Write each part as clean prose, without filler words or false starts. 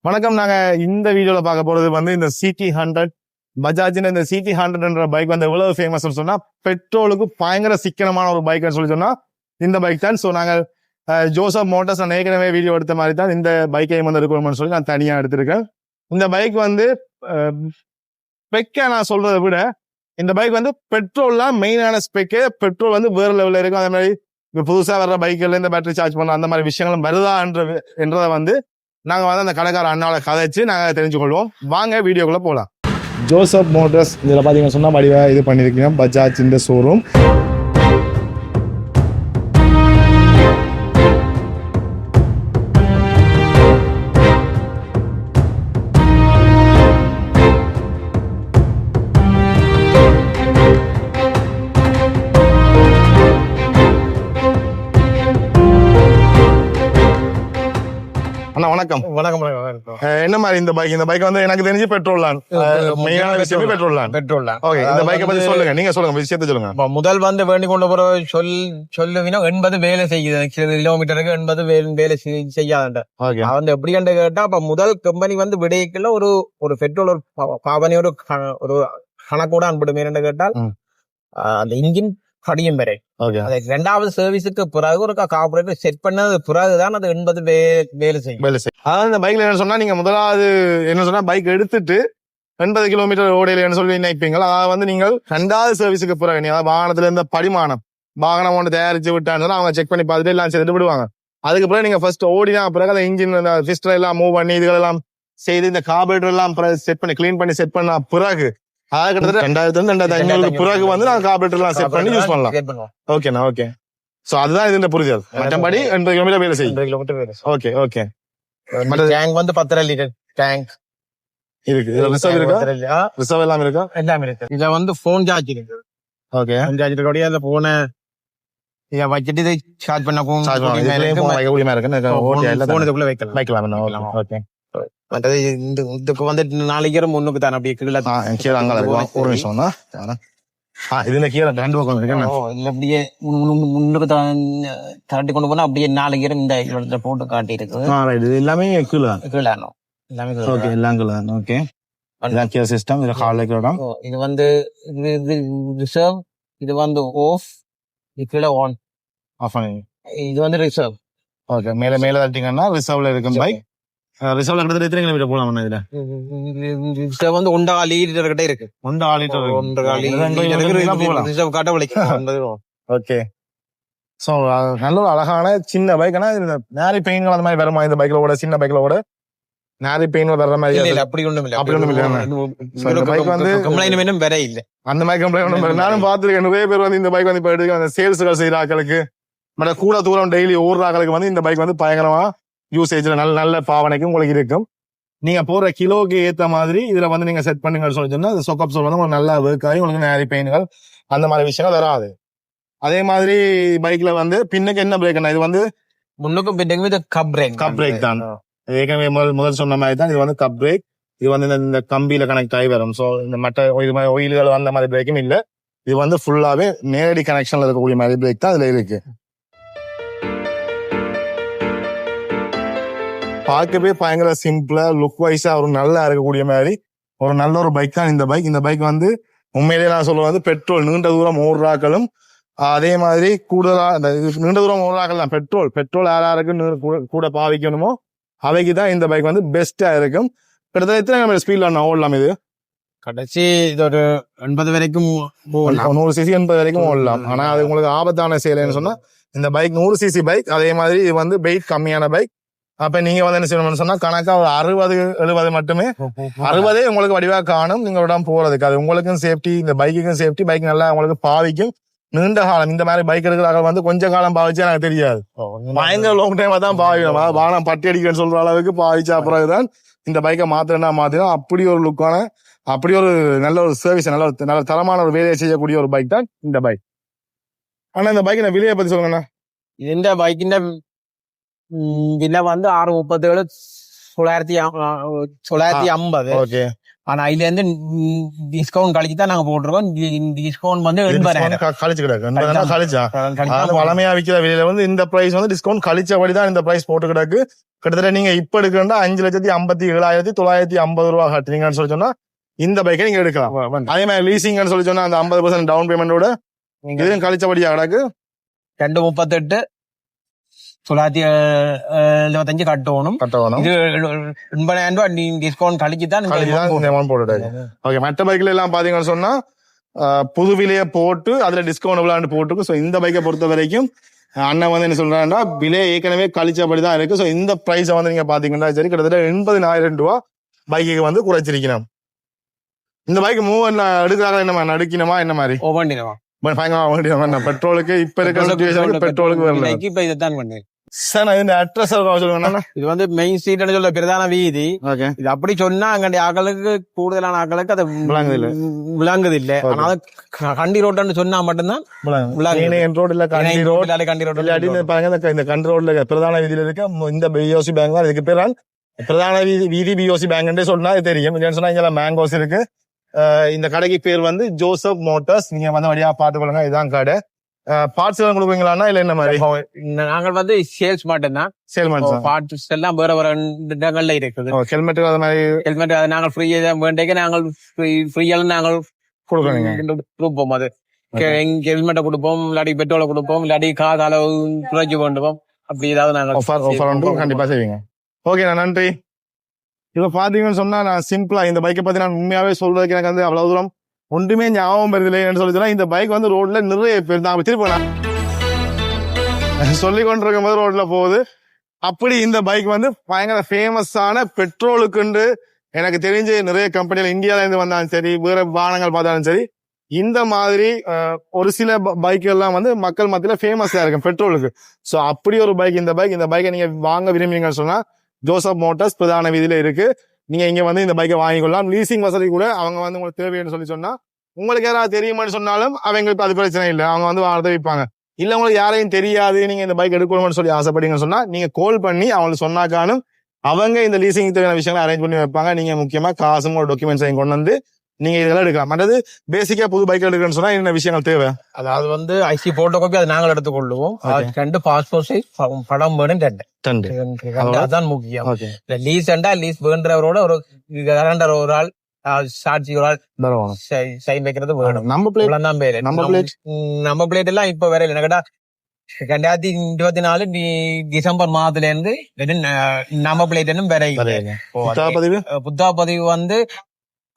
வணக்கம். நாங்க இந்த வீடியோல பார்க்க போறது வந்து இந்த CT100 பஜாஜின் இந்த CT100 பைக் வந்து எவ்வளவு ஃபேமஸ் சொன்னா பெட்ரோலுக்கு பயங்கர சிக்கனமான ஒரு பைக் சொன்னா இந்த பைக் தான். ஸோ நாங்கள் ஜோசப் மோட்டார்ஸ் நான் ஏற்கனவே வீடியோ எடுத்த மாதிரி தான் இந்த பைக்கை வந்து எடுக்கணும்னு சொல்லி நான் தனியா எடுத்திருக்கேன். இந்த பைக் வந்து ஸ்பெக்கை நான் சொல்றதை விட இந்த பைக் வந்து பெட்ரோல் தான் மெயினான ஸ்பெக்கு. பெட்ரோல் வந்து வேற லெவலில் இருக்கும். அதே மாதிரி இப்போ புதுசாக வர்ற பைக்கில் இந்த பேட்டரி சார்ஜ் பண்ணலாம் அந்த மாதிரி விஷயங்களும் வருதா என்றதை வந்து நாங்கள் வந்து அந்த கடைக்கார அண்ணாவை கதைச்சு நாங்கள் தெரிஞ்சுக்கொள்வோம். வாங்க வீடியோக்குள்ள போகலாம். ஜோசப் மோட்டர்ஸ் இதில் பார்த்தீங்கன்னா சொன்னால் வடிவாக இது பண்ணியிருக்கீங்க பஜாஜ் இந்த ஷோரூம். அண்ணா வணக்கம். வணக்கம். என்ன மாதிரி இந்த பைக் வந்து எனக்கு தெரிஞ்சு பெட்ரோல் தான் மெயினான விஷயமே பெட்ரோல் தான். ஓகே, இந்த பைக்கை பத்தி சொல்லுங்க, நீங்க சொல்லுங்க, விஷயத்தை சொல்லுங்க. முதல் வந்து வேண்டி கொண்டு போற சொல்லுவீங்கன்னா 80 வேலை செய்யுது, கிலோமீட்டருக்கு 80 வேலை செய்யாத வந்து எப்படி கண்டு கேட்டா, அப்ப முதல் கம்பெனி வந்து விடைக்குள்ள ஒரு பெட்ரோல் ஒரு பாவனை ஒரு கணக்கூட அன்படுமே என்று கேட்டால் அந்த இன்ஜின் படியும் வரை ரெண்டாவது சர்வீஸுக்கு பிறகு ஒரு கார்பரேட்டர் செட் பண்ணது பிறகுதான் அது 80 வேலை செய்யும். அதாவது இந்த பைக்ல என்ன சொன்னா, நீங்க முதலாவது என்ன சொன்னா பைக் எடுத்துட்டு 80 கிலோமீட்டர் ஓடையில சொல்லி நினைப்பீங்க. அதாவது வந்து நீங்கள் ரெண்டாவது சர்வீஸுக்கு பிறகு நீ வாகனத்துல இருந்த படிமானம் வாகனம் ஒன்று தயாரிச்சு விட்டான்னு அவங்க செக் பண்ணி பார்த்துட்டு எல்லாம் செய்துட்டு விடுவாங்க. அதுக்கு பிறகு நீங்க ஃபர்ஸ்ட் ஓடினா பிறகு அந்த இன்ஜின் பிஸ்டர் எல்லாம் மூவ் பண்ணி இதுகளெல்லாம் செய்து இந்த கார்பரேட்டர் எல்லாம் செட் பண்ணி கிளீன் பண்ணி செட் பண்ண பிறகு அதாவது கிட்டத்தட்ட 2000 பிறகு வந்து நான் கார்பரேட்டர் எல்லாம் செட் பண்ணி யூஸ் பண்ணலாம். ஓகேண்ணா, ஓகே. சோ அதுதான் இதுன்ற புரிதல். மற்றபடி 80 கிலோமீட்டர் வேலை செய்யும். Okay okay. டேங்க் வந்து 10 லிட்டர் டேங்க் இருக்கு. ரிசர்வ் இருக்கா? ரிசர்வ் எல்லாம் இருக்கா? எல்லாம் இருக்கு. இதுல வந்து போன் சார்ஜ் இருக்கு. ஓகே, போன் சார்ஜ் இருக்கக்கூடிய அந்த போனை இதை வச்சுட்டு இதை சார்ஜ் பண்ண போனுக்குள்ள வைக்கலாம். ஓகே. மற்றது இதுக்கு வந்து 4 கியர் முன்னுக்கு தான் அப்படியே கீழே ஒரு நிமிஷம் தான். இதுல கீழே 2 பக்கம் இருக்கு. அப்படியே முன்னுக்கு தாண்டி கொண்டு போனா அப்படியே 4 கியர் இந்த போட்டு காட்டி இருக்கு. இது எல்லாமே கீழே கீழே எல்லாமே ஓகே, எல்லாம் கீழே. ஓகே, இதான் கியர் சிஸ்டம். இது கால் வைக்கிறோம். இது வந்து ரிசர்வ், இது வந்து ஆஃப், இது கீழே ஆன் ஆஃப் பண்ணி இது வந்து ரிசர்வ். ஓகே, மேல தட்டிங்கன்னா ரிசர்வ்ல இருக்கும் பைக். ரிசர்வ்ல கிட்டத்தட்ட எத்தனை கிலோமீட்டர் போலாம் இதுல? ரிசர்வ் வந்து 1.5 லிட்டர் கிட்ட இருக்கு. 1.5 லிட்டர் ரிசர்வ் காட்ட வலிக்கும். ஓகே. சோ நல்ல ஒரு அழகான சின்ன பைக். ஆனா நேரி பெயின்கள் அந்த மாதிரி வருமா இந்த பைக்ல ஓட? சின்ன பைக்ல ஓட நேரி பெயின் வர்ற மாதிரி அப்படி ஒண்ணும் இல்ல. அப்படி ஒண்ணும் இல்ல. பைக் வந்து கம்ப்ளைண்ட் வேணும் வேற இல்ல. அந்த மாதிரி கம்ப்ளைண்ட் ஒண்ணும். நானும் பாத்துருக்கேன் நிறைய பேர் வந்து இந்த பைக் வந்து இப்ப எடுக்க அந்த சேல்ஸ்கள் செய்யற ஆக்களுக்கு மற்ற கூட தூரம் டெய்லி ஓடுற ஆக்களுக்கு வந்து இந்த பைக் வந்து பயங்கரமா யூசேஜ்ல நல்ல பாவனைக்கு உங்களுக்கு இருக்கும். நீங்க போற கிலோக்கு ஏத்த மாதிரி இதுல வந்து நீங்க செட் பண்ணுங்க சொன்னா சொக்கப் சொல் வந்து உங்களுக்கு நல்லா ஒர்க் ஆகி உங்களுக்கு நேரி பெயின்கள் அந்த மாதிரி விஷயங்கள் வராது. அதே மாதிரி பைக்ல வந்து பின்னுக்கு என்ன பிரேக்? இது வந்து முன்னுக்கும் பின்னுக்கும் கப் பிரேக் தான். ஏற்கனவே முதல் சொன்ன மாதிரி தான் இது வந்து கப் பிரேக். இது வந்து இந்த கம்பியில கனெக்ட் ஆகி வரும். ஸோ இந்த மற்ற இது மாதிரி ஒயில்கள் அந்த மாதிரி பிரேக்கும் இல்லை. இது வந்து ஃபுல்லாவே நேரடி கனெக்ஷன்ல இருக்கக்கூடிய மாதிரி பிரேக் தான் இதுல இருக்கு. பார்க்கவே பயங்கர சிம்பிளா லுக் வைஸா ஒரு நல்லா இருக்கக்கூடிய மாதிரி ஒரு நல்ல ஒரு பைக் தான் இந்த பைக். இந்த பைக் வந்து உண்மையிலேயே நான் சொல்லுவேன் வந்து பெட்ரோல் நீண்ட தூரம் ஓடுறாக்களும் அதே மாதிரி கூடுதலா நீண்ட தூரம் ஓடுறாக்கள் தான் பெட்ரோல் யாருக்கு கூட பாவிக்கணுமோ அவைக்கு தான் இந்த பைக் வந்து பெஸ்டா இருக்கும். கிட்டத்தட்ட எத்தனை ஸ்பீட்ல நான் ஓடலாம்? இது கடைசி இது ஒரு 80 வரைக்கும் 100 சிசி 80 வரைக்கும் ஓடலாம். ஆனா அது உங்களுக்கு ஆபத்தான செயல்னு சொன்னா இந்த பைக் 100 சிசி பைக். அதே மாதிரி இது வந்து வெயிட் கம்மியான பைக். அப்ப நீங்க வந்து என்ன செய்யணும்னு சொன்னா கணக்கா ஒரு 60-70 மட்டுமே 60 உங்களுக்கு வடிவா காணும் நீங்க போறதுக்கு. அது உங்களுக்கும் சேஃப்டி, இந்த பைக்குக்கும் சேஃப்டி. பைக் நல்லா உங்களுக்கு பாவிக்கும் நீண்ட காலம். இந்த மாதிரி பைக் எடுக்கிறாங்க வந்து கொஞ்ச காலம் பாவிச்சா எனக்கு தெரியாது, பயங்கர லாங் டைமா தான் பாவிக்கணும். வாகனம் பட்டி அடிக்கன்னு சொல்ற அளவுக்கு பாவிச்சா பிறகுதான் இந்த பைக்கை மாத்தினா அப்படி ஒரு லுக்கான அப்படி ஒரு நல்ல ஒரு சர்வீஸ் நல்ல தரமான ஒரு வேலையை செய்யக்கூடிய ஒரு பைக் தான் இந்த பைக். ஆனா இந்த பைக் விலையை பத்தி சொல்லுங்கண்ணா. இந்த பைக்கின் விலை வந்து 637 950. ஓகே. ஆனா இதுல இருந்து டிஸ்கவுண்ட் கழிச்சு தான் நாங்க போட்டிருக்கோம். டிஸ்கவுண்ட் வந்து 80,000 கழிச்சு கிடக்கு கழிச்சா பழமையா விற்கிற விலையில வந்து இந்த பிரைஸ் வந்து டிஸ்கவுண்ட் கழிச்சபடிதான் இந்த பிரைஸ் போட்டு கிடக்கு. கிட்டத்தட்ட நீங்க இப்ப எடுக்கிறா 5,57,950 ரூபா கட்டுறீங்கன்னு சொல்லி சொன்னா இந்த பைக்கை நீங்க எடுக்கலாம். அதே மாதிரி லீசிங்னு சொல்லி சொன்னா அந்த 50% டவுன் பேமெண்டோட இதுவும் கழிச்சபடியா கிடக்கு. 238 975 கட்டணும். இது 80,000 ரூபாய் டிஸ்கவுண்ட் கழிச்சுதான் போட்டுட்டாங்க. ஓகே, மற்ற பைக்ல எல்லாம் பாத்தீங்கன்னு சொன்னா புது விலையை போட்டு அதுல டிஸ்கவுண்ட் விளையாண்டு போட்டுருக்கு. ஸோ இந்த பைக்கை பொறுத்த வரைக்கும் அண்ணன் வந்து என்ன சொல்றாங்கன்னா விலை ஏற்கனவே கழிச்சபடிதான் இருக்கு. ஸோ இந்த பிரைஸை வந்து நீங்க பாத்தீங்கன்னா சரி கிட்டத்தட்ட 80,000 ரூபாய் பைக்கு வந்து குறைச்சிருக்கணும். இந்த பைக் மூவ் எடுக்கிறாங்க என்ன நடுக்கணுமா என்ன மாதிரி பெட்ரோலுக்கு இப்ப இருக்க பெட்ரோலுக்கு வரல. இப்ப இதைத்தான் பண்ணு சார் இந்த அட்ரஸ் சொல்லுங்க. இது வந்து மெயின் ஸ்ட்ரீட்னு சொல்ல பிரதான வீதி. இது அப்படி சொன்னா அங்க ஆக்களுக்கு கூடுதலான ஆக்களுக்கு அது விளங்குது இல்ல. அதனால கண்டி ரோட்னு சொன்னா மட்டும்தான் ரோடு இல்ல கண்டி ரோடு. கண்டி ரோடு இந்த கண்டி ரோட்ல பிரதான வீதியில இருக்க இந்த பிஓசி பேங்க் தான் இதுக்கு பேர் பிரதான வீதி பிஓசி பேங்க் சொன்னா தெரியும். சொன்னா இங்க மேங்கோஸ் இருக்கு. இந்த கடைக்கு பேர் வந்து ஜோசப் மோட்டார்ஸ். நீங்க வந்து வழியா பாத்து கொள்ளுங்க. இதுதான் கடை. பார்ட்ஸ் எல்லாம் கொடுப்பீங்களா இல்ல என்ன மாதிரி? நாங்கள் வந்து சேல்ஸ் மட்டும்தான். பார்ட்ஸ் எல்லாம் வேற வேற இடங்கள்ல இருக்குது. ஹெல்மெட் அது மாதிரி ஹெல்மெட் அதை நாங்கள் ஃப்ரீயா வேண்டிய நாங்கள் ஃப்ரீயாலும் நாங்கள் கொடுப்போம். அது ஹெல்மெட்டை கொடுப்போம், இல்லாட்டி பெட்ரோலை கொடுப்போம், இல்லாட்டி காசு அளவு குறைச்சு கொண்டுப்போம். அப்படி ஏதாவது நாங்கள் கண்டிப்பா செய்வீங்க. ஓகே, நன்றி. இப்ப பாத்தீங்கன்னு சொன்னா நான் சிம்பிளா இந்த பைக்கை பத்தி நான் உண்மையாவே சொல்றதுக்கு எனக்கு வந்து அவ்வளவு தூரம் ஒன்றுமே ஞாபகம் வருதில்லைன்னு சொல்லி சொன்னா இந்த பைக் வந்து ரோட்ல நிறைய பேர் தான் திருப்பி சொல்லி கொண்டிருக்கும் போது ரோட்ல போகுது. அப்படி இந்த பைக் வந்து பயங்கர ஃபேமஸான பெட்ரோலுக்குண்டு எனக்கு தெரிஞ்சு நிறைய கம்பெனிகள் இந்தியால இருந்து வந்தாலும் சரி, வேற வாகனங்கள் பார்த்தாலும் சரி, இந்த மாதிரி ஒரு சில பைக் எல்லாம் வந்து மக்கள் மத்தியில ஃபேமஸா இருக்கும் பெட்ரோலுக்கு. சோ அப்படி ஒரு பைக் இந்த பைக்கை நீங்க வாங்க விரும்புறீங்கன்னு சொன்னா ஜோசப் மோட்டார்ஸ் பிரதான வீதியில இருக்கு. நீங்க இங்க வந்து இந்த பைக்கை வாங்கிக்கொள்ளலாம். லீசிங் வசதி கூட அவங்க வந்து உங்களுக்கு தேவைன்னு சொல்லி சொன்னா உங்களுக்கு யாராவது தெரியுமான்னு சொன்னாலும் அவங்களுக்கு அது பிரச்சனை இல்லை. அவங்க வந்து வாங்க வைப்பாங்க. இல்ல உங்களுக்கு யாரையும் தெரியாது, நீங்க இந்த பைக் எடுக்கணும்னு சொல்லி ஆசைப்படுங்கன்னு சொன்னா நீங்க கால் பண்ணி அவங்களுக்கு சொன்னாக்கானும் அவங்க இந்த லீசிங் தேவையான விஷயங்களை அரேஞ்ச் பண்ணி வைப்பாங்க. நீங்க முக்கியமா காசும் ஒரு டாக்குமெண்ட்ஸையும் கொண்டு வந்து நீங்க இதெல்லாம் எடுக்கலாம். மற்றது பேசிக்கா புது பைக் எடுக்கணும்னு சொன்னா என்ன விஷயங்கள் தேவை? அதாவது வந்து ஐசி போட்டோ காப்பி அதை நாங்கள் எடுத்துக்கொள்ளுவோம். 2 பாஸ்போர்ட் சைஸ் படம் வேணும் 2 அதான் முக்கியம். லீஸ் வேண்டவரோட ஒரு ஒரு ஆள் சாட்சி ஒரு ஆள் சைன் வைக்கிறது வேணும். நம்ம பிளேட் எல்லாம் இப்ப வேற இல்லை கேட்டா 2024 டிசம்பர் மாதத்துல இருந்து நம்ம பிளேட் வேற புத்தா பதிவு வந்து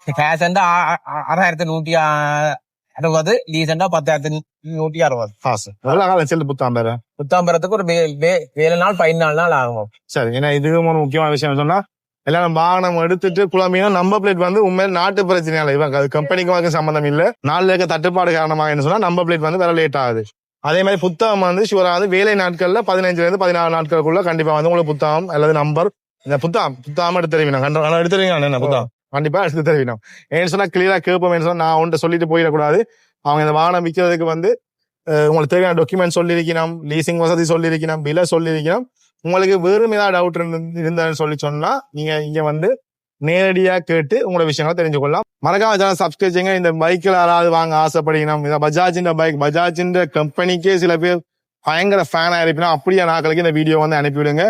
கேஷ் 6,160, லீஸ் 10,160. புத்தாம்பரத்துக்கு ஒரு 7 நாள் 14 நாள் ஆகும். சரி, ஏன்னா இதுவும் ஒரு முக்கியமான விஷயம் சொன்னா எல்லாரும் வாகனம் எடுத்துட்டு குழம்பினா நம்பர் பிளேட் வந்து உண்மையில நாட்டு பிரச்சனையால இவங்க கம்பெனிக்கு சம்பந்தம் இல்ல. நாளில் இருக்க தட்டுப்பாடு காரணமாக என்ன சொன்னா நம்பர் பிளேட் வந்து வேற லேட் ஆகுது. அதே மாதிரி புத்தகம் வந்து ஷுவராது வேலை நாட்கள்ல 15 இருந்து 16 நாட்களுக்குள்ள கண்டிப்பா வந்து உங்களுக்கு புத்தகம் அல்லது நம்பர் இந்த புத்தகம் எடுத்து தெரிவிக்கணும். எடுத்து தெரிவிக்கணும் புத்தகம் கண்டிப்பா எடுத்து தெரிவிக்கணும். ஏன்னு சொன்னா கிளியரா கேட்போம். சொன்னா நான் உன்ட்ட சொல்லிட்டு போயிடக்கூடாது. அவங்க இந்த வாகனம் விற்கிறதுக்கு வந்து உங்களுக்கு தேவையான டாக்குமெண்ட் சொல்லியிருக்கணும், லீசிங் வசதி சொல்லியிருக்கணும், பில சொல்லியிருக்கணும். உங்களுக்கு வேறும் ஏதாவது டவுட் இருந்ததுன்னு சொல்லி சொன்னா நீங்க இங்க வந்து நேரடியா கேட்டு உங்களோட விஷயங்களை தெரிஞ்சு கொள்ளலாம். மறக்காம சேனல் சப்ஸ்கிரைப் செய்யுங்க. இந்த பைக்கில் யாராவது வாங்க ஆசைப்படுகிறோம், இந்த பஜாஜின் பைக், பஜாஜின் கம்பெனிக்கே சில பேர் பயங்கர ஃபேன் ஆயிருப்பினா அப்படியே நாட்களுக்கு இந்த வீடியோ வந்து அனுப்பிவிடுங்க.